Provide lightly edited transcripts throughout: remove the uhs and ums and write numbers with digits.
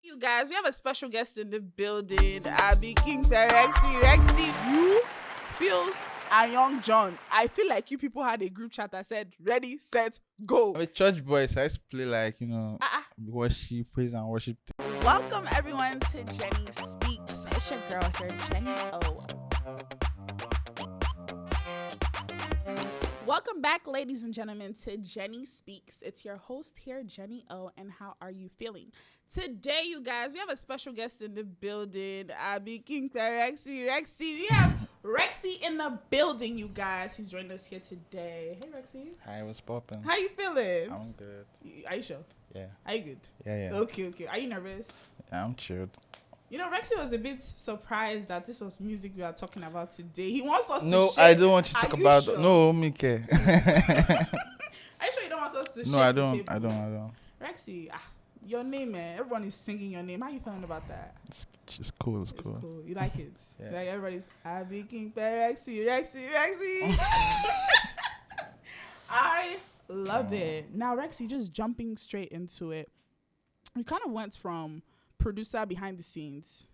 You guys, we have a special guest in the building. Abby King Rexxie. Rexxie, you feels and Young John. I feel like you people had a group chat that said, ready, set, go. I'm a church boy, so I used to play worship, praise and worship. Welcome everyone to Jenni Speaks. It's your girl here, Jenni O. Welcome back, ladies and gentlemen, to Jenni Speaks. It's your host here, Jenni O, and how are you feeling? Today, you guys, we have a special guest in the building. Abby King Rexxie. We have Rexxie in the building, you guys. He's joined us here today. Hey, Rexxie. Hi, what's poppin'? How you feeling? I'm good. Are you sure? Yeah. Are you good? Yeah. Okay. Are you nervous? Yeah, I'm chilled. You know, Rexxie was a bit surprised that this was music we are talking about today. He wants us to No, share. I don't want you to talk about... Sure? No, Mike. Are you sure you don't want us to share? No, I don't. Rexxie, your name, man. Everyone is singing your name. How you feeling about that? It's cool. It's cool. You like it? Yeah. Like everybody's Abby King Rexxie. I love it. Now, Rexxie, just jumping straight into it. We kind of went from producer behind the scenes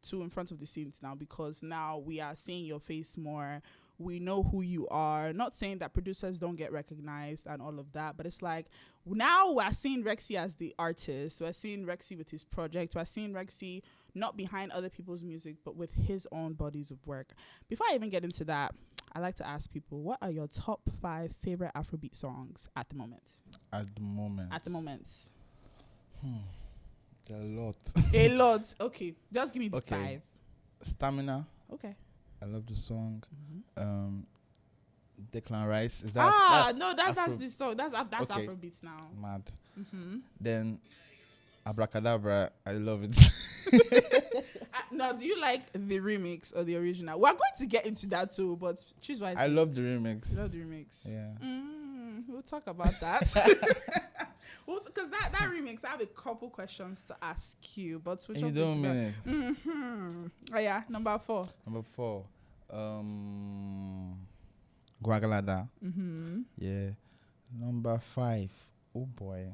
to in front of the scenes now, because now we are seeing your face more. We know who you are. Not saying that producers don't get recognized and all of that, but it's like now we're seeing Rexxie as the artist. We're seeing Rexxie with his project. We're seeing Rexxie not behind other people's music, but with his own bodies of work. Before I even get into that, I like to ask people, what are your top 5 favorite Afrobeat songs at the moment? At the moment. There are a lot. A lot. Okay. Just give me 5. Stamina. Okay. I love the song. Declan Rice. Is that? That's the song. That's Okay. Afrobeats now. Mad. Then Abracadabra. I love it. Now, do you like the remix or the original? We're going to get into that too, but choose wisely. I love the remix. You love the remix. Yeah. We'll talk about that. Because that remix, I have a couple questions to ask you, but we'll You don't mean it. Oh yeah, number 4. Number 4. Guagalada. Yeah. Number 5. Oh boy.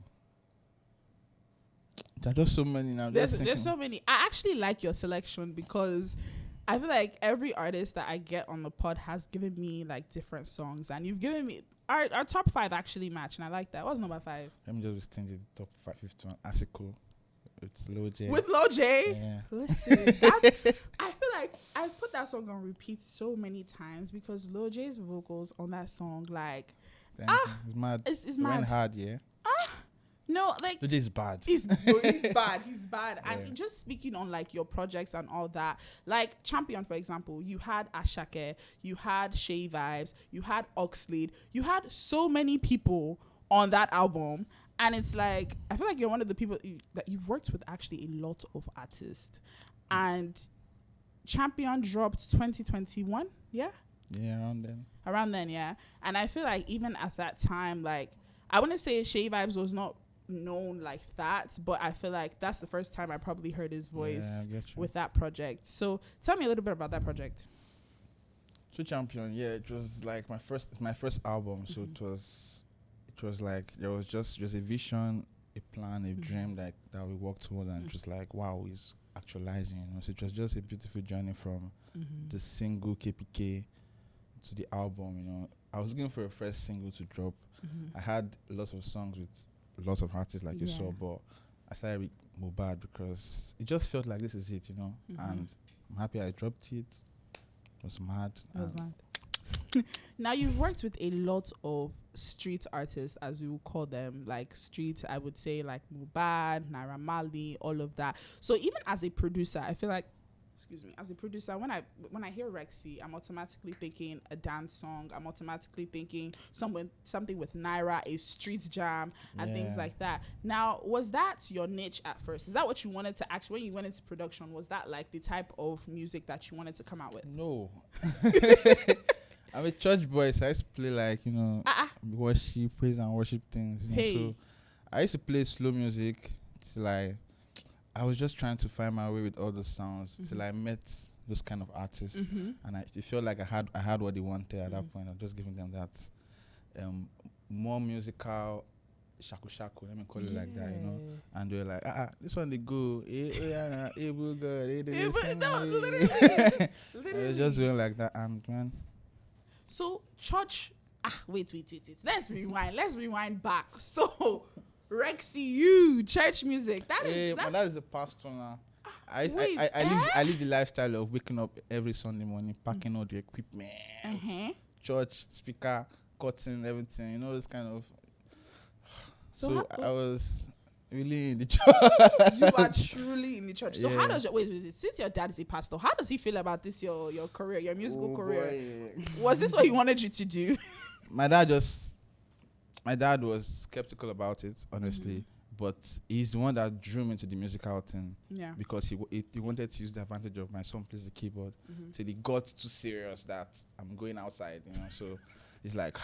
There are just so many now. There's so many. I actually like your selection because I feel like every artist that I get on the pod has given me like different songs, and you've given me our top 5 actually match, and I like that. What's number 5? Let me just change the top 51. Asico. It's Lil J. With Lil J? Yeah. Listen, I feel like I put that song on repeat so many times because Lil J's vocals on that song, like, It's mad. It's It mad. went hard, yeah. No, like, Lil J is bad. He's bad. Yeah. And just speaking on like your projects and all that, like Champion, for example, you had Ashake, you had Shay Vibes, you had Oxlade, you had so many people on that album. And it's like, I feel like you're one of the people that you've worked with actually a lot of artists. And Champion dropped 2021, yeah? Yeah, Around then, yeah. And I feel like even at that time, like, I wouldn't say Shay Vibes was not known like that, but I feel like that's the first time I probably heard his voice with that project. So tell me a little bit about that project. So Champion, yeah, it was like it's my first album. So it was like there was just a vision, a plan, a dream that we worked toward, and it was like, wow, it's actualizing, you know. So it was just a beautiful journey from the single KPK to the album, you know. I was looking for a first single to drop. I had lots of songs with lots of artists like you saw, but I started with Mobad because it just felt like this is it, you know. And I'm happy I dropped it. It was mad. Now, you've worked with a lot of street artists, as we would call them, like street, I would say, like Mobad, Naira Marley, all of that. So even as a producer, I feel like, as a producer, when I hear Rexxie, I'm automatically thinking a dance song. I'm automatically thinking something with Naira, a street jam, and things like that. Now, was that your niche at first? Is that what you wanted to actually, when you went into production, was that like the type of music that you wanted to come out with? No. I'm a church boy, so I used to play like, you know, worship, praise and worship things. You know? So I used to play slow music till I was just trying to find my way with all the sounds till I met those kind of artists, and it felt like I had what they wanted at that point. I was just giving them that more musical shaku shaku, let me call it like that, you know. And they're like, this one they go, able good, literally. I was just doing like that, and man. So church. Wait. Let's rewind back. So Rexxie, church music. That is a pastor now. I live the lifestyle of waking up every Sunday morning, packing all the equipment, church speaker, curtain, everything. You know, this kind of. So I was really in the church. You are truly in the church. So how does since your dad is a pastor, how does he feel about this your career, your musical career? Boy. Was this what he wanted you to do? My dad was skeptical about it, honestly. But he's the one that drew me into the musical thing. Yeah. Because he wanted to use the advantage of my son plays the keyboard. Till he got too serious that I'm going outside, you know. So he's like,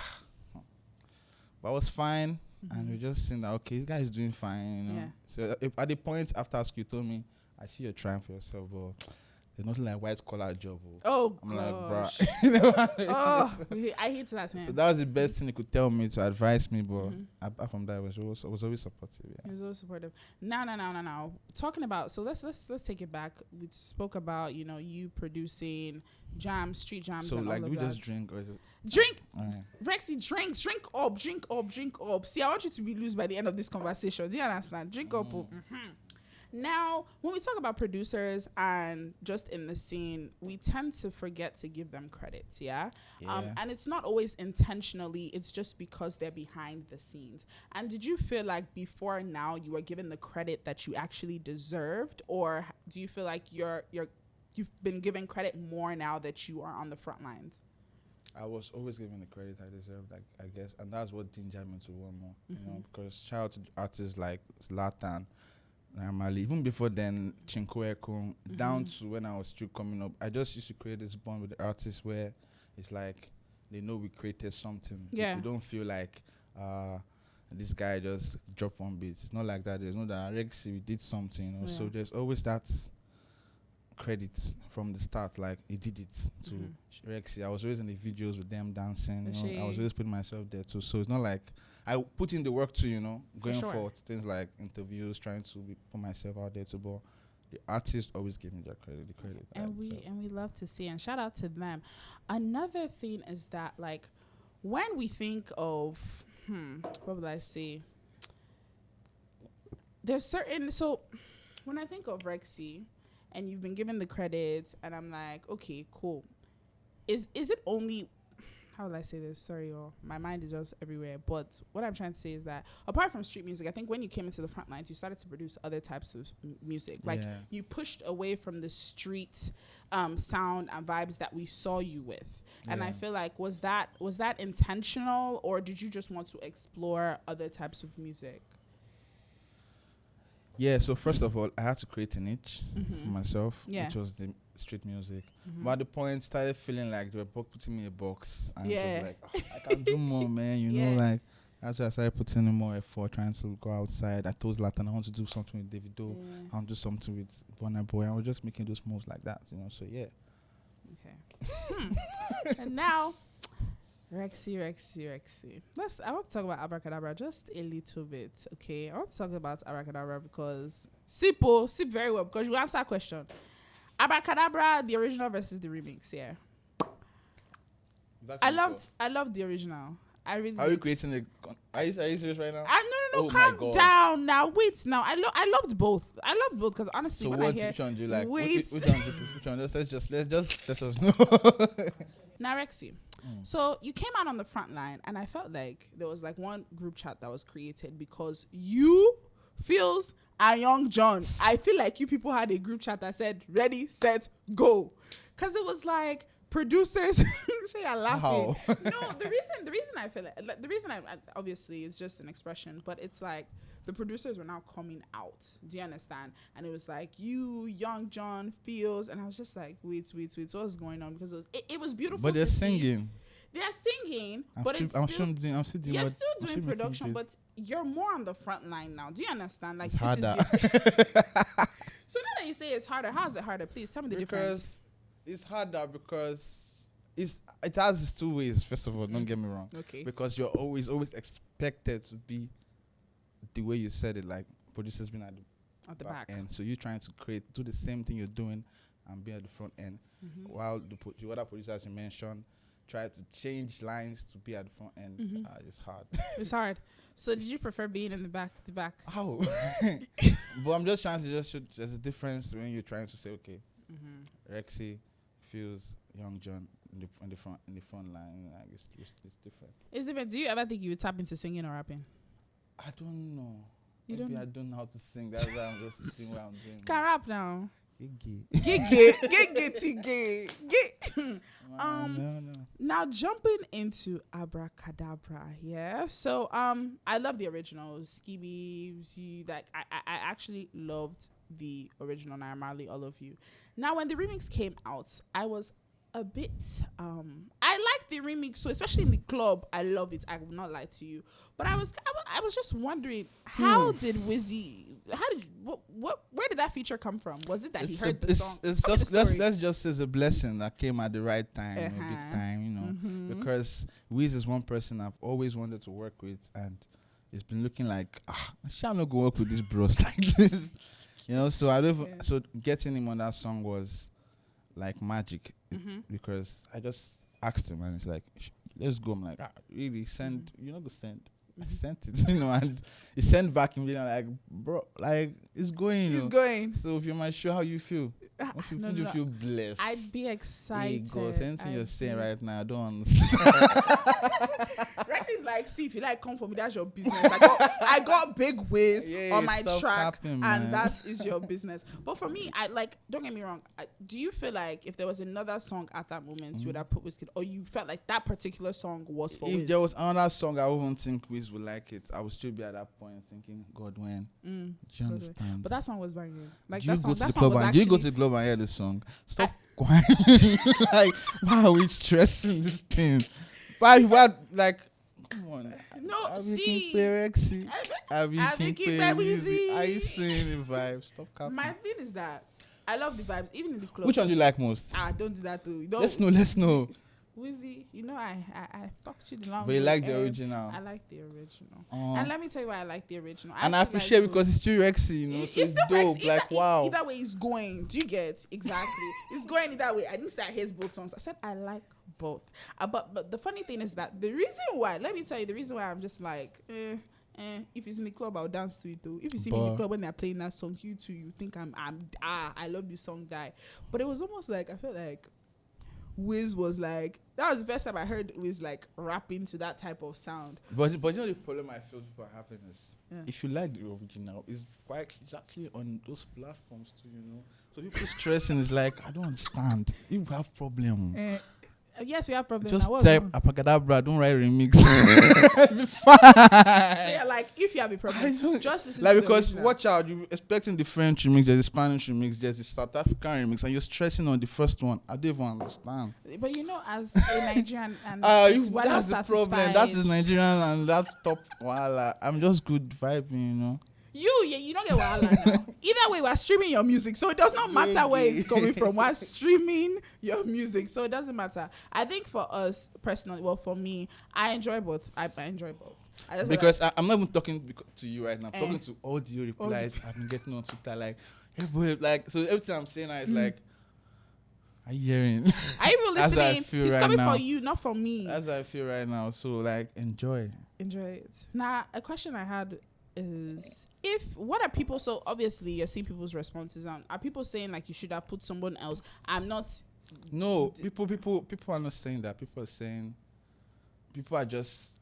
but I was fine. And we just saying that, okay, this guy is doing fine, you know. Yeah. So at the point after school, he told me, I see you're trying for yourself, but there's nothing like white collar job. I'm gosh. Like, bruh. I hate that. So that was the best thing he could tell me to advise me, but apart from that, I was always supportive. Yeah. He was always supportive. Now. Talking about, so let's take it back. We spoke about, you know, you producing jams, street jams. So and like, all of we that. Just drink or is it? Drink, Rexxie, drink up. See, I want you to be loose by the end of this conversation. Do you understand? Drink up. Now, when we talk about producers and just in the scene, we tend to forget to give them credit, yeah? And it's not always intentionally, it's just because they're behind the scenes. And did you feel like before now you were given the credit that you actually deserved, or do you feel like you've been given credit more now that you are on the front lines? I was always given the credit I deserved, like, I guess, and that's what ginger me to want more, you know, because shout out to artists like Zlatan, normally, even before then, Chinko Eko, down to when I was still coming up, I just used to create this bond with the artists where it's like they know we created something. Yeah. You don't feel like this guy just dropped one beat. It's not like that. There's no that Rexxie, we did something, you know. So there's always that credit from the start, like he did it to Rexxie. I was always in the videos with them dancing, you know. I was always putting myself there too. So it's not like I put in the work too, you know, going for things like interviews, trying to put myself out there too. But the artists always give me the credit. And we love to see, and shout out to them. Another thing is that, like, when we think of what would I say? There's certain, so when I think of Rexxie and you've been given the credit and I'm like, okay, cool. Is it only, how will I say this? Sorry, y'all. My mind is just everywhere. But what I'm trying to say is that apart from street music, I think when you came into the front lines, you started to produce other types of music. Like you pushed away from the street sound and vibes that we saw you with. And I feel like, was that intentional, or did you just want to explore other types of music? Yeah, so first of all, I had to create a niche for myself, which was the street music. But at the point, started feeling like they were putting me in a box. And it was like, I can do more, man. You know, like, that's why I started putting in more effort, trying to go outside. I told Zlatan I want to do something with Davido. I want to do something with Burna Boy. I was just making those moves like that, you know, so yeah. Okay. And now, Rexxie. I want to talk about Abracadabra just a little bit, okay? I want to talk about Abracadabra because sip very well, because you answer that question. Abracadabra, the original versus the remix, yeah. I loved the original. I really. Are you creating a? Are you serious right now? No. Calm down now. Wait now. I loved both. Because honestly, so when I hear, which one do you like? Wait. Which one? Let's just let us know. Now, Rexxie. So you came out on the front line, and I felt like there was like one group chat that was created because you, Feels, and Young John. I feel like you people had a group chat that said "Ready, Set, Go," because it was like producers. Say you're laughing. How? No, the reason I feel like the reason I obviously it's just an expression, but it's like the producers were now coming out. Do you understand? And it was like you, Young John, Feels, and I was just like, wait, what's going on? Because it was beautiful. But they're singing. They're singing, but you're still doing production, but you're more on the front line now. Do you understand? Like, it's harder. So now that you say it's harder, how is it harder? Please tell me the difference. It's harder because it has its two ways. First of all, don't get me wrong. Okay. Because you're always expected to be the way you said it, like producers being At the back. end. So you're trying to do the same thing you're doing and be at the front end, while the other producers you mentioned try to change lines to be at the front end. It's hard. It's hard. So did you prefer being in the back? The back. How? But I'm just trying to just show there's a difference when you're trying to say, okay, Rexxie feels Young John in the front line. Like it's different. Is it? Do you ever think you would tap into singing or rapping? I don't know. You Maybe don't I don't know how to sing. That's why I'm just singing what I'm doing. Can rap now. No. Now jumping into Abracadabra, yeah. So I love the original Skibby. Like I actually loved the original Naira Marley, all of you. Now when the remix came out, I was a bit I like the remix, so especially in the club, I love it. I will not lie to you, but I was just wondering, how did Wizzy? Where did that feature come from? Was it that he heard the song? It's just let's just say it's a blessing that came at the right time, a big time, you know, because Wiz is one person I've always wanted to work with, and it's been looking like I shall not go work with these bros like this, you know. So so getting him on that song was like magic, because I just asked him and it's like, let's go. I'm like, really send, you know, the send. I sent it, you know, and he sent back and like, bro, like it's going. It's going. So if you might show how you feel, you feel blessed. I'd be excited. Hey, God, anything you're saying right now, I don't understand. Rexxie's like, see, if you like come for me, that's your business. I got big ways on my track, and that is your business. But for me, I like, don't get me wrong. Do you feel like if there was another song at that moment, you would have put Wizkid, or you felt like that particular song was for Wiz? If there was another song, I wouldn't think Wiz would like it. I would still be at that point thinking, God, when? Do you understand? But that song was banging. Like do that you song. go to That the song club was and actually. do you go to the club and hear the song? Stop crying. Like, why are we stressing this thing? Why like? Come on. No, see. Rexxie. Are you singing the vibe? Stop capping. My thing is that I love the vibes, even in the club. Which one do you like most? Don't do that too. Let's know. Wizzy, you know I fucked you the long way. But you like the original. I like the original. And let me tell you why I like the original. And I appreciate like because it's still Rexxie, you know, so it's dope. Like, wow. Either way it's going. Do you get? Exactly. It's going either way. I didn't say I hate both songs. I said I like both. But the funny thing is that the reason why, let me tell you, the reason why I'm just like, if it's in the club, I'll dance to it too. If you see me in the club when they're playing that song, you think I love this song, die. But it was almost like, I felt like Wiz was like, that was the first time I heard Wiz like rapping to that type of sound. But you know the problem I feel people are having is, if you like the original, it's actually on those platforms too, you know. So people stressing is like, I don't understand. You have problem. Yes, we have problems. Just type Abracadabra, don't write remix. Be fine. So yeah, like if you have a problem, just listen like to because the original. watch out, you're expecting the French remix, there's the Spanish remix, there's the South African remix, and you're stressing on the first one. I don't even understand. But you know, as a Nigerian, and that's the problem. That is Nigerian, and that's top. Voila. I'm just good vibing, you know. You don't get wahala now. Either way, we're streaming your music, so it does not matter where it's coming from. We're streaming your music, so it doesn't matter. I think for us personally, well, for me, I enjoy both. I enjoy both. Because I'm not even talking to you right now. I'm talking to all the replies I've been getting on Twitter. Like, everybody, like, so everything I'm saying now is like, are you hearing? Are you listening? He's coming now. for you, not for me. That's how I feel right now. So, like, enjoy it. Now, a question I had is, what are people, so obviously you're seeing people's responses on, are people saying like you should have put someone else? No, people are not saying that. People are saying, people are just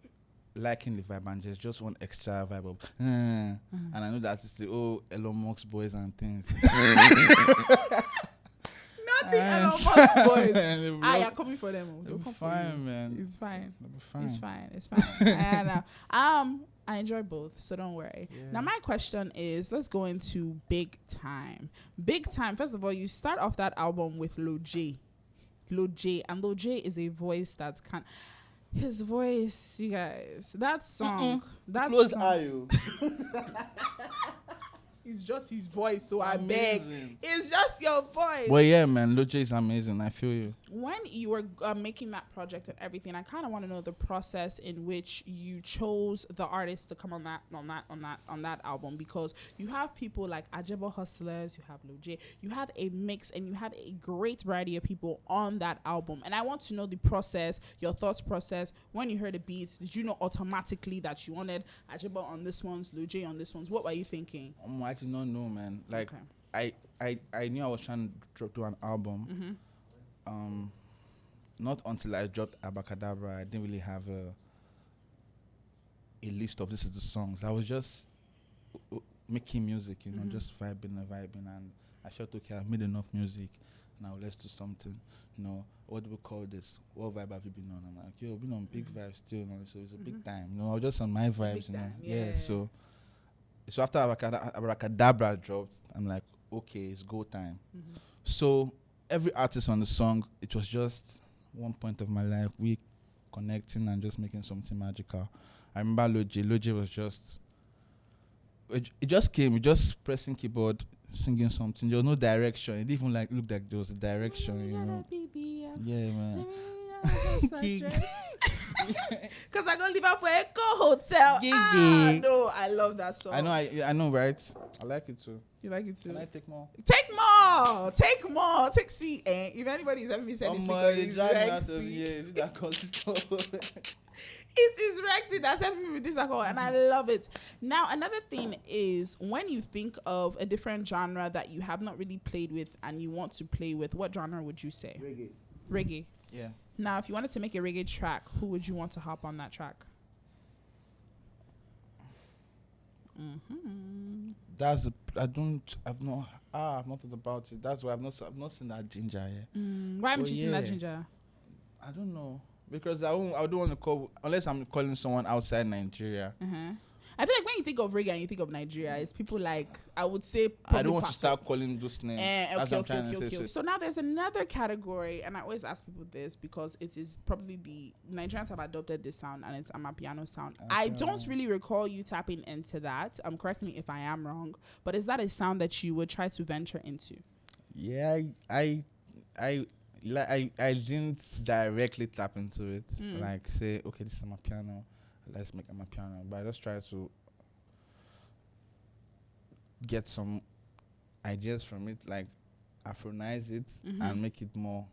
liking the vibe and just one extra vibe of, and I know that it's the Elon Musk boys and things. Not the Elon Musk boys. You're coming for them. They'll be fine, man. It's fine. They'll be fine. It's fine. I enjoy both, so don't worry. Yeah. Now, my question is, let's go into Big Time. Big Time, first of all, you start off that album with Lil J. And Lil J is a voice that's his voice, you guys, that song. Close eye. it's just his voice. So I beg, Amazing. it's just your voice. Well, yeah, man, Loje is amazing. I feel you. When you were making that project and everything, I kind of want to know the process in which you chose the artists to come on that album, because you have people like Ajebo Hustlers, you have Loje, you have a mix, and you have a great variety of people on that album. And I want to know the process, your thoughts process. When you heard the beats, did you know automatically that you wanted Ajebo on this one's, Loje on this one's? What were you thinking? I did not know, man. Like, Okay. I knew I was trying to do an album. Not until I dropped Abacadabra, I didn't really have a list of this is the songs. I was just making music, you know, just vibing, and I felt okay. I've made enough music. Now let's do something. You know, what do we call this? What vibe have you been on? I'm like, yo, been on big vibes still, you know, so it's a big time. You know, I was just on my vibes, you know. Time, Yeah. So after Abracadabra dropped, I'm like, okay, it's go time. So every artist on the song, it was just one point of my life, we connecting and just making something magical. I remember Loje was just, it just came, just pressing keyboard, singing something. There was no direction. It didn't even look like there was a direction, you know. Yeah, man. Because I gonna leave out for Echo Hotel. No, I love that song. I know, right? I like it too. You like it too? Can I take more? Take more. See, if anybody's ever been saying this speaker, it's Rexxie. It is Rexxie that's helping me with this alcohol, and I love it. Now, another thing is when you think of a different genre that you have not really played with and you want to play with, what genre would you say? Reggae. Yeah. Now, if you wanted to make a reggae track, who would you want to hop on that track? I've not thought about it. That's why I've not seen that ginger yet. Why haven't you seen that ginger? I don't know. Because I don't want to call, unless I'm calling someone outside Nigeria. I feel like when you think of reggae and you think of Nigeria, it's people like, I would say, I don't want to start calling those names. That's what I'm trying to say. So now there's another category, and I always ask people this because it is probably the Nigerians have adopted this sound, and it's Amapiano sound. I don't really recall you tapping into that. Correct me if I am wrong, but is that a sound that you would try to venture into? Yeah, I didn't directly tap into it. Like say, okay, this is Amapiano. Let's make Amapiano. But I just try to get some ideas from it, like Afronize it and make it more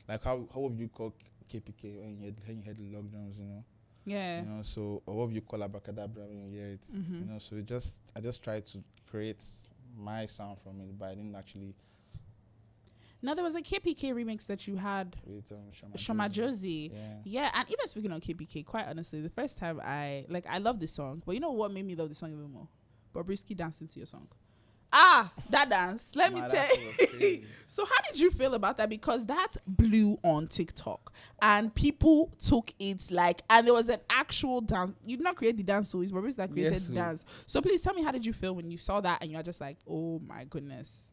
like how would you call KPK when you hear the lockdowns, you know? Yeah. You know, so or what would you call Abacadabra when you hear it? You know, so I just tried to create my sound from it, but I didn't actually. Now, there was a KPK remix that you had with Shoma Josie. Yeah, and even speaking on KPK, quite honestly, the first time I love this song, but you know what made me love the song even more? Bobrisky dancing to your song. That dance. Let me tell you. So how did you feel about that? Because that blew on TikTok and people took it and there was an actual dance. You did not create the dance, so it's Bobrisky that created the dance. So please tell me, how did you feel when you saw that and you're just like, oh my goodness.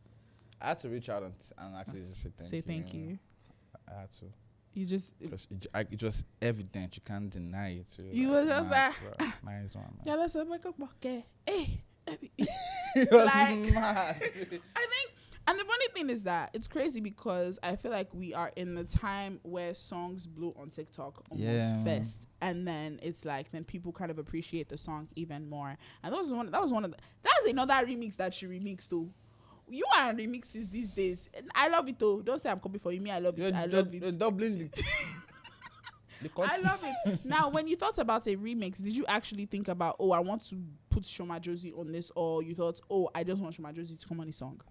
I had to reach out and actually just say thank you. I had to. You just... It was evident. You can't deny it. You were just like... Nice one, man. Yeah, let's make up. Okay. Hey. It was mad. I think... And the funny thing is that it's crazy because I feel like we are in the time where songs blew on TikTok almost first. And then it's like, then people kind of appreciate the song even more. And that was another remix that she remixed too. You are on remixes these days. I love it though. Don't say I'm copying for you. Me, I love it. I love it. You're doubling it. I love it. Now, when you thought about a remix, did you actually think about, I want to put Shoma Josie on this, or you thought, I just want Shoma Josie to come on the song?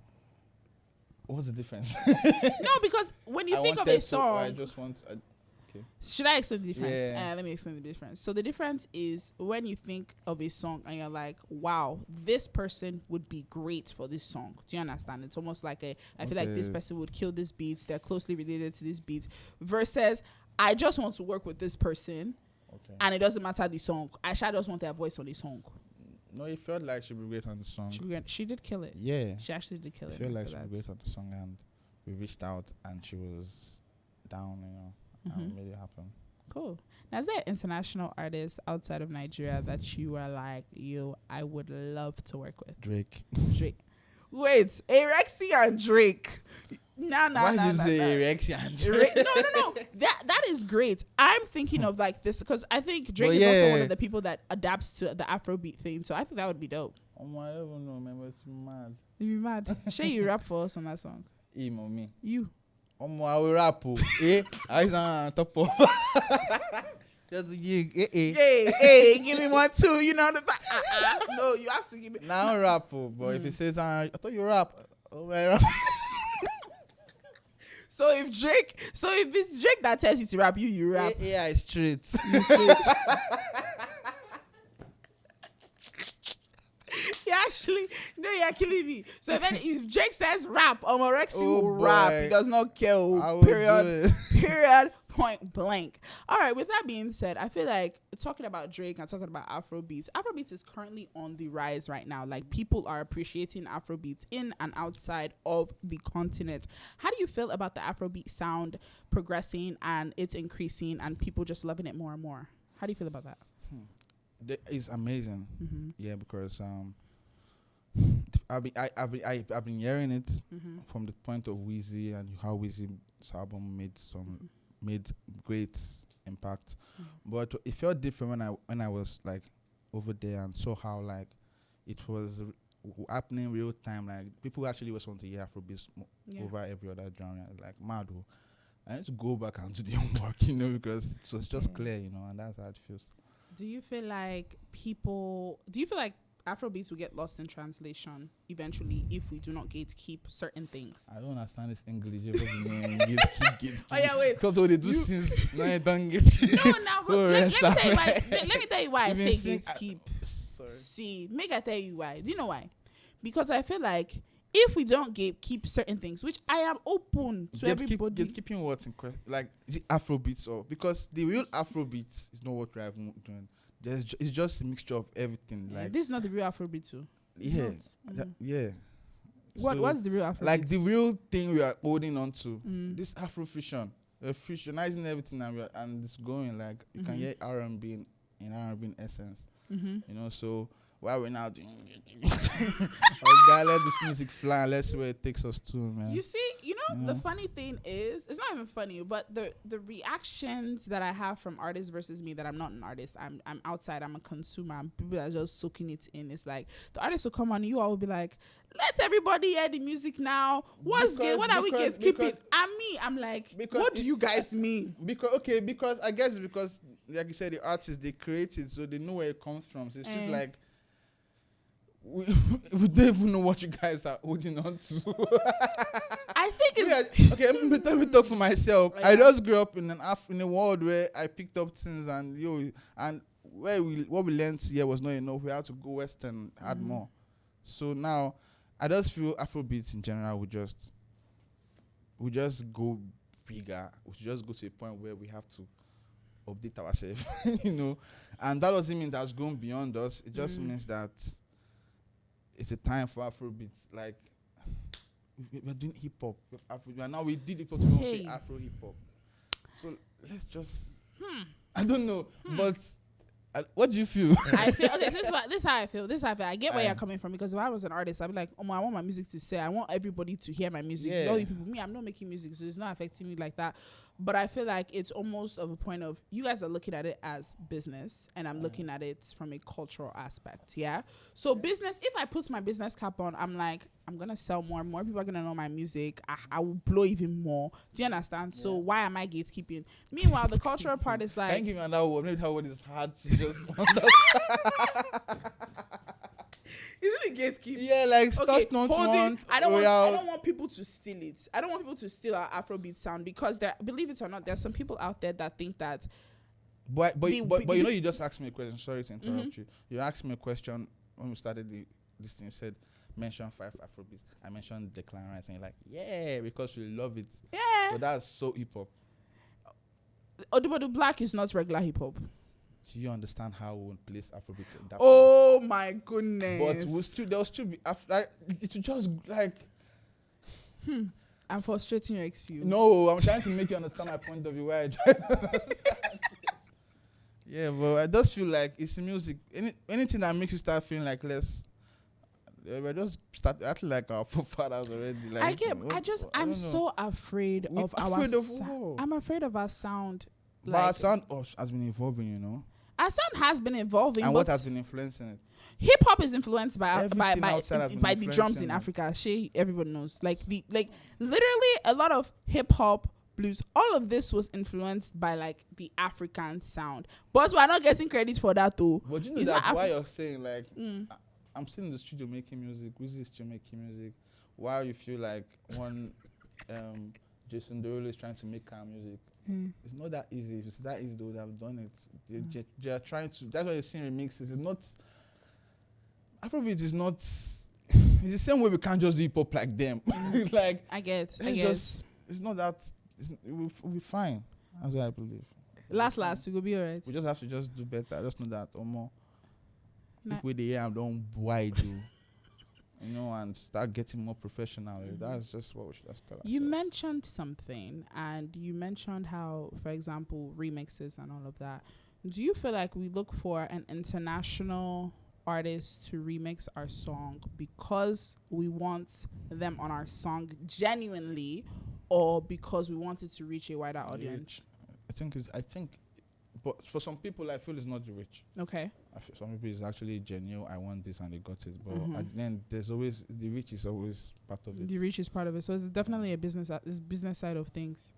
What's the difference? No, because when you think of a song, I just want. Should I explain the difference? Yeah. Let me explain the difference. So the difference is when you think of a song and you're like, wow, this person would be great for this song. Do you understand? It's almost like I feel like this person would kill this beat. They're closely related to this beat. Versus, I just want to work with this person and it doesn't matter the song. I just want their voice on the song. No, it felt like she'd be great on the song. She did kill it. Yeah. She actually did kill it. I feel like she'd be great on the song, and we reached out and she was down, you know. And made it happen. Cool. Now, is there an international artist outside of Nigeria that you are like, yo, I would love to work with? Drake. Drake. Wait, Rexxie and Drake. Nah. Why did you say Rexxie and Drake? No. That is great. I'm thinking of like this because I think Drake is also one of the people that adapts to the Afrobeat thing. So I think that would be dope. Oh my, I don't even know, man. It's mad. You'd be mad. Shay, you rap for us on that song. Me. You. Oh my, I will rap. I was on top of. Just Hey, give me one too. You know the no, you have to give me. Now I rap, but if it says I thought you rap. Oh my rap. So if it's Drake that tells you to rap, you rap. Yeah, it's straight. You straight. You're killing me. So if Drake says rap, Rexxie will rap. He does not kill. Period. Point blank. All right. With that being said, I feel like talking about Drake and talking about Afrobeats is currently on the rise right now. Like people are appreciating Afrobeats in and outside of the continent. How do you feel about the Afrobeat sound progressing and it's increasing and people just loving it more and more? How do you feel about that? It's amazing. Mm-hmm. Yeah, because I've been hearing it from the point of Weezy and how Weezy's album made great impact, but it felt different when I was like over there and saw how like it was happening real time. Like people actually was want to hear Afrobeats over every other genre. Like mad. I need to go back and do the homework, because it was just clear, and that's how it feels. Do you feel like Afrobeats will get lost in translation eventually if we do not gatekeep certain things? I don't understand this English. Gatekeep. Oh yeah, wait. Because what they do since now I don't get. No, let me tell you why I say gatekeep. Sorry. See, make I tell you why. Do you know why? Because I feel like if we don't gatekeep certain things, which I am open to everybody. Gatekeeping what's in question? Like, is it Afrobeats or because the real Afrobeats is not what we're doing. It's just a mixture of everything. Like this is not the real Afrobeat too. Yeah, yeah. What's the real Afrobeat? Like the real thing we are holding on to. This Afrofusion, fusionizing everything, and it's going like you can hear R&B in R&B essence. So while we're now doing, let this music fly. Let's see where it takes us to, man. You see, the funny thing is, it's not even funny, but the reactions that I have from artists versus me, that I'm not an artist, I'm outside, I'm a consumer, and people are just soaking it in. It's like the artist will come on, and you all will be like, let everybody hear the music now. What are we gatekeeping? I'm like, what do you guys mean? Because I guess because like you said, the artists, they create it, so they know where it comes from. So it's just like we don't even know what you guys are holding on to. I think it's let me talk for myself. Oh, yeah. I just grew up in a world where I picked up things and what we learned here was not enough. We had to go west and add more. So now I just feel Afrobeats in general we just go bigger. We just go to a point where we have to update ourselves, and that doesn't mean that's going beyond us. It just means that it's a time for Afrobeats. Like we're doing hip hop. Now we did hip hop to say Afro hip hop. So let's just. I don't know, but what do you feel? I feel this is how I feel. I get where you're coming from, because if I was an artist, I'd be like, I want my music to say. I want everybody to hear my music. Yeah. All you people, I'm not making music, so it's not affecting me like that. But I feel like it's almost of a point of, you guys are looking at it as business, and I'm looking at it from a cultural aspect. Yeah. So business, if I put my business cap on, I'm like, I'm gonna sell more people are gonna know my music. I will blow even more. Do you understand? Yeah. So why am I gatekeeping? Meanwhile, the cultural part is like, thank you, man. That word, maybe that word is hard to just Isn't it gatekeeping? Yeah, like stuff not one. I don't want people to steal it. I don't want people to steal our Afrobeat sound, because believe it or not, there's some people out there that think that. But you just asked me a question. Sorry to interrupt you. You asked me a question when we started this thing. Said mention 5 Afrobeats. I mentioned Declan Rice, and you're like, yeah, because we love it. Yeah. But that's so hip hop. Odubodu Black is not regular hip hop. Do you understand how we would place Afrobeat in that point? My goodness. But there'll still be like it's just like I'm frustrating you. No, I'm trying to make you understand my point of view. Where I try Yeah, but I just feel like it's music. Anything that makes you start feeling like less. We're just start acting like our forefathers already. Like I'm so afraid of our sound. I'm afraid of our sound. But our sound has been evolving, you know. Our sound has been evolving. And what has been influencing it? Hip hop is influenced by the drums in it. Africa. Everybody knows. Like literally a lot of hip hop, blues, all of this was influenced by like the African sound. But we're not getting credit for that too. But you know that's why you're saying like I'm still in the studio making music. Who's the studio making music? While you feel like one Jason Derulo is trying to make calm music. It's not that easy. If it's that easy, they would have done it. They're trying to. That's why you're seeing remixes. It's not. Afrobeat is not. It's the same way we can't just do hip hop like them. Like I get. It's not that. We'll be fine. That's what I believe. Last, we will be alright. We just have to just do better. I just know that or more. People the air don't wide do. You know, and start getting more professional. That's just what we should start. You mentioned something, and you mentioned how, for example, remixes and all of that. Do you feel like we look for an international artist to remix our song because we want them on our song genuinely, or because we want it to reach a wider audience? I think, but for some people, I feel it's not the reach. Okay. Some people it's actually Jenni O, I want this, and they got it. But at the end, there's always the reach is always part of it. The reach is part of it, so it's definitely a business side of things.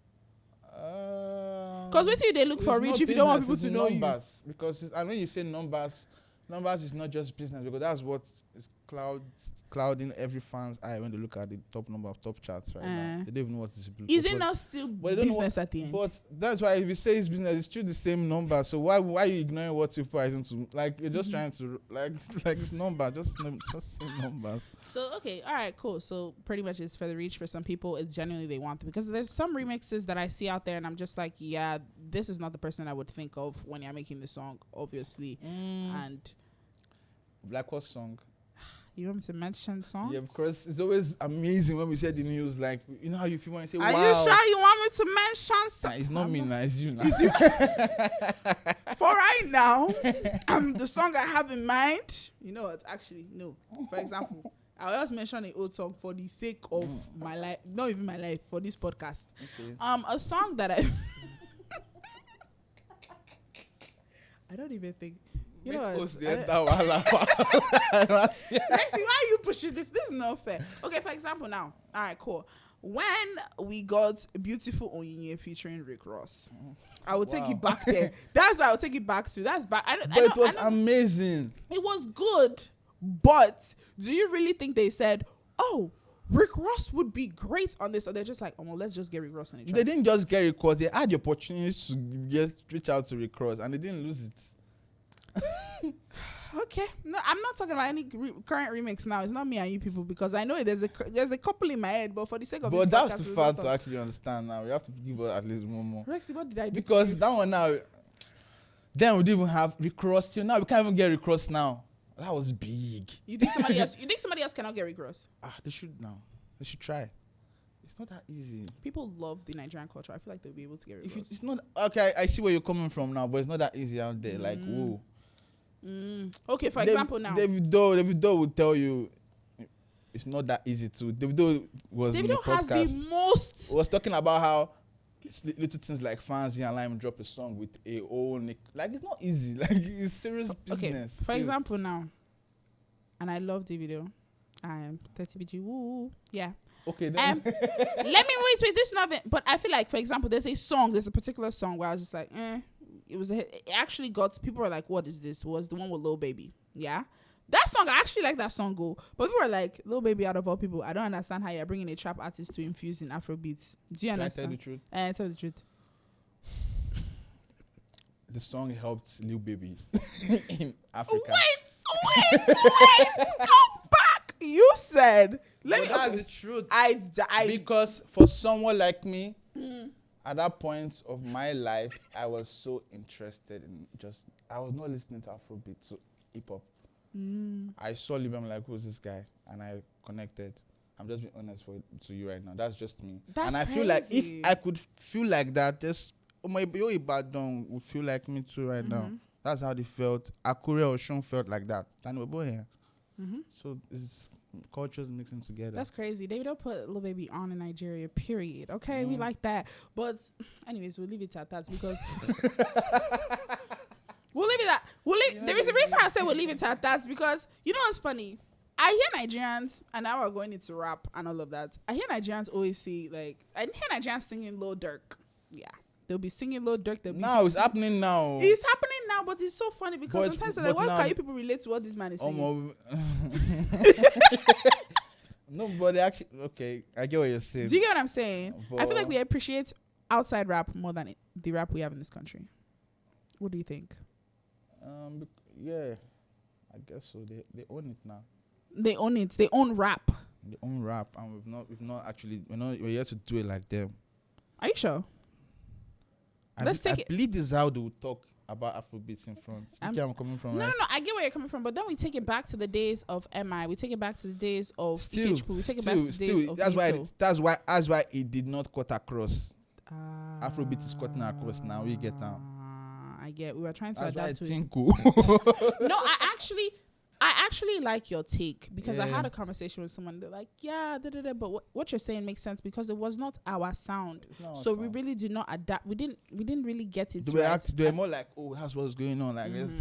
Because what do they look for reach if you don't want people to know numbers? Because and when you say numbers is not just business, because that's what is clouding every fan's eye when they look at the top number of top charts right now. They don't even know what is blue. Is it not still business at the end? But that's why if you say it's business, it's still the same number. So why are you ignoring what people are into? Like you're just trying to like it's number, just say numbers. So okay, all right, cool. So pretty much it's for the reach. For some people, it's genuinely they want them, because there's some remixes that I see out there, and I'm just like, yeah, this is not the person I would think of when you're making the song, obviously. And Black Horse song. You want me to mention songs? Yeah, of course. It's always amazing when we say the news. Like, you know how you feel when you say, Are wow. you sure you want me to mention songs? Nah, it's not me now, it's you now. For right now, the song I have in mind, you know what? Actually, no. For example, I'll just mention an old song for the sake of my life, not even my life, for this podcast. Okay. A song that I don't even think. You know what? Rexxie, why are you pushing this? This is not fair. Okay, for example, now. All right, cool. When we got Beautiful Onyinye featuring Rick Ross, I will take it back there. That's why I'll take it back to. That's back. It was amazing. It was good, but do you really think they said, "Oh, Rick Ross would be great on this"? Or they're just like, "Oh, well, let's just get Rick Ross on it." They didn't just get Rick Ross. They had the opportunity to reach out to Rick Ross, and they didn't lose it. Okay, no, I'm not talking about any current remix now. It's not me and you people, because I know there's a couple in my head, but for the sake of but that's too far to actually understand. Now we have to give us at least one more. Rexxie, what did I do? Because that one now, then we didn't even have Rick Ross till now. We can't even get Rick Ross now. That was big. You think somebody else? You think somebody else cannot get Rick Ross? They should now. They should try. It's not that easy. People love the Nigerian culture. I feel like they'll be able to get Rick Ross. It's not okay. I see where you're coming from now, but it's not that easy out there. Like whoa. Okay, for example, now Davido would tell you it's not that easy to. Davido in the podcast, has the most. Was talking about how little things like fans and Lime drop a song with a own like it's not easy. Like it's serious business. Okay, for example, now, and I love Davido. I am 30BG. Woo, yeah. Okay, then. Let me wait. This novel, but I feel like, for example, there's a particular song where I was just like, it actually got people were like, what is this? Was the one with Lil Baby. Yeah, that song, I actually like that song but people were like, Lil Baby, out of all people, I don't understand how you're bringing a trap artist to infuse in Afrobeats. Do you understand? Can I tell the truth? Tell the truth. The song helped Lil Baby in Africa. Wait, come back. You said that's the truth. I because for someone like me, at that point of my life, I was so interested in I was not listening to Afrobeat, so hip hop. I saw Lil Baby, I'm like, who's this guy? And I connected. I'm just being honest to you right now. That's just me. That's and I crazy. feel like if I could feel like that, just Ibadan would feel like me too right now. That's how they felt. Akure or Shun felt like that. Tani Bobo here. So it's cultures mixing together. That's crazy. They don't put Lil Baby on in Nigeria, period. Okay, we like that. But anyways, we'll leave it at that because we'll leave it at there is a reason I say we'll leave it at that because you know what's funny? I hear Nigerians, and now we're going into rap and all of that. I hear Nigerians always say, like, I hear Nigerians singing Lil Durk. Yeah. They'll be singing Lil Durk. No, it's happening now. It's happening now, but it's so funny because sometimes they're like, why can't you people relate to what this man is saying? No, but actually, okay, I get what you're saying. Do you get what I'm saying? But I feel like we appreciate outside rap more than the rap we have in this country. What do you think? Yeah, I guess so. They own it now. They own it. They own rap. They own rap, and we're here to do it like them. Are you sure? I believe this is how they will talk about Afrobeats in front. I'm coming from. No. I get where you're coming from, but then we take it back to the days of MI. We take it back to the days of Ikechukwu. We take it back to the days of That's why it did not cut across. Afrobeat is cutting across now. We get now. I get. We were trying to adapt to it. No, I actually like your take because I had a conversation with someone. They're like, yeah, but what you're saying makes sense because it was not our sound. So we really did not adapt. We didn't really get it. They were more like, oh, that's what's going on. Like this,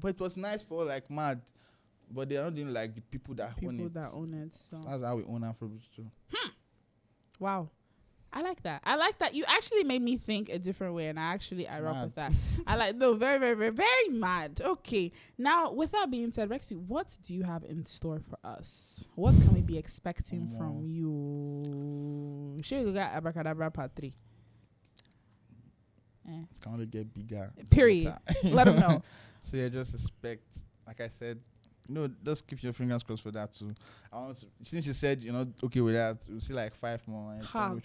But it was nice for like mad. But they are not doing like the people that own it. So that's how we own Afrobeat too. Wow. I like that. You actually made me think a different way, and I rock with that. Very, very, very, very mad. Okay. Now, with that being said, Rexxie, what do you have in store for us? What can we be expecting from you? Sure, you got Abracadabra Part 3. It's going to get bigger. Period. Let them know. So yeah, just expect, like I said, just keep your fingers crossed for that too. Since you said okay with that, we'll see like 5 more. God,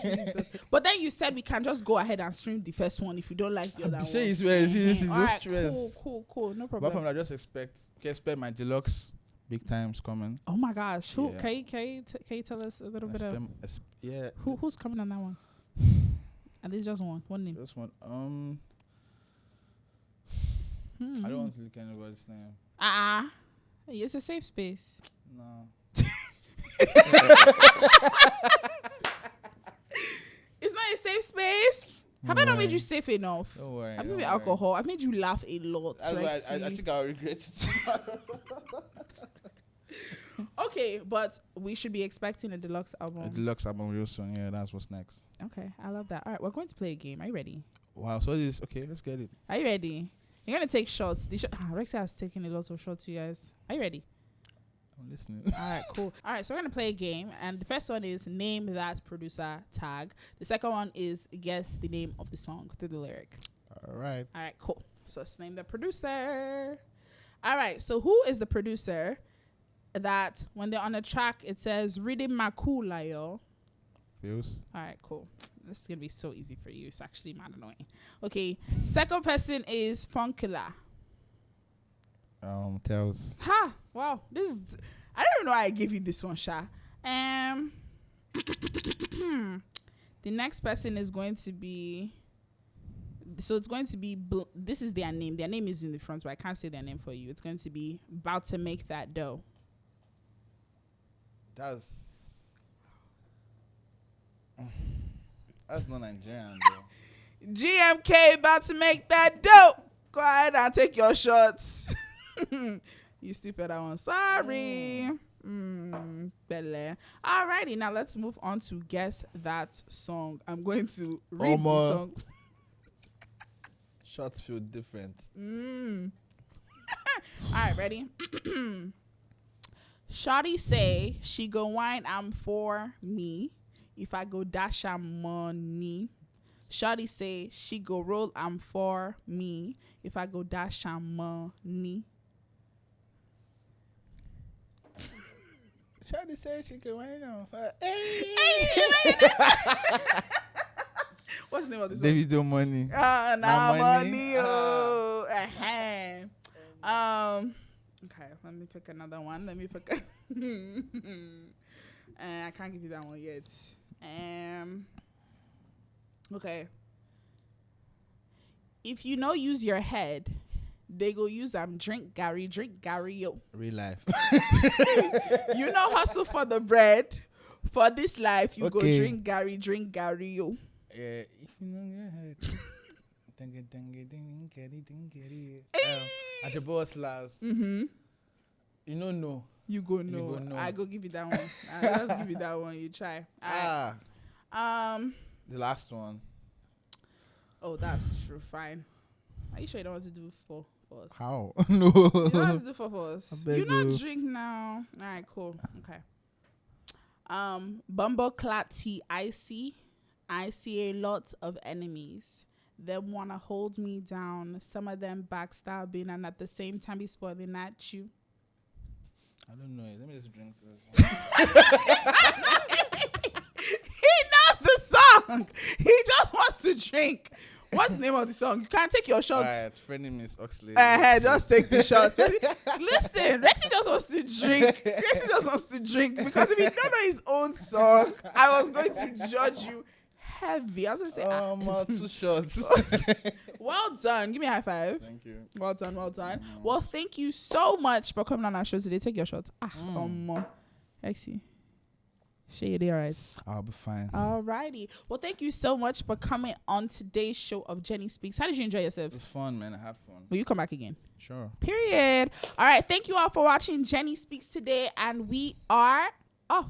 Jesus. But then you said we can just go ahead and stream the first one if you don't like the other one. Alright, cool, no problem. But from that, just expect my deluxe big times coming. Oh my gosh, who can you tell us a little bit of? Who's coming on that one? And this is just one name. Just one. I don't want to look at anybody's name. It's a safe space. No. It's not a safe space. Have I not made you safe enough? Don't worry. I've made you alcohol. I've made you laugh a lot. That's why I think I'll regret it. Okay, but we should be expecting a deluxe album. A deluxe album real soon. Yeah, that's what's next. Okay, I love that. All right, we're going to play a game. Are you ready? Wow. So this. Okay, let's get it. Are you ready? You're going to take shots. Rexxie has taken a lot of shots, you guys. Are you ready? I'm listening. All right, cool. All right, so we're going to play a game. And the first one is name that producer tag. The second one is guess the name of the song to the lyric. All right, cool. So let's name the producer. All right, so who is the producer that when they're on a track, it says, Reading Makula, yo? Feels. All right, cool. This is going to be so easy for you. It's actually mad annoying. Okay. Second person is Funkilla. Tells. Ha! Wow. This is... I don't know why I gave you this one, Sha. The next person is going to be... So it's going to be... This is their name. Their name is in the front, but I can't say their name for you. It's going to be About to Make That Dough. That's not Nigerian, though. GMK About to Make That Dough. Go ahead and take your shots. You stupid that one. Sorry. Belle. Alrighty, now let's move on to guess that song. I'm going to read the song. Shots feel different. Alright, ready? Shawty say she go wine am for me if I go dash am money. Shawty say she go roll am for me if I go dash am money. Shawty say she go wine am for What's the name of this song? David Money. Money. Okay, let me pick another one. I can't give you that one yet. Okay. if you know use your head, they go use drink Gary, yo. Real life. You know hustle for the bread. For this life, you go Okay. drink Gary, yo. Yeah, if you know your head. At the boss last. Mm-hmm. You don't know. You go know. I go give you that one. I just give you that one. You try. The last one. Oh, that's true. Fine. Are you sure you don't want to do for us? How? No. You don't want to do for us. I beg You not you. drink now. All right, cool. Okay. Bumble Clatty, I see a lot of enemies. Them wanna hold me down. Some of them backstabbing and at the same time be spoiling at you. I don't know. Let me just drink this. He knows the song. He just wants to drink. What's the name of the song? You can't take your shots. Alright, friendly Oxley. Just take the shots. Listen, Rexxie just wants to drink. Rexxie just wants to drink because if he don't know his own song, I was going to judge you heavy. I was going to say, 2 shots. well done. Give me a high five. Thank you. Well done, well done. Well, thank you so much for coming on our show today. Take your shots. Rexxie. Sure, you're all right. I'll be fine. Alrighty. Well, thank you so much for coming on today's show of JenniSpeaks. How did you enjoy yourself? It was fun, man. I had fun. Will you come back again? Sure. Period. All right. Thank you all for watching JenniSpeaks today, and we are off.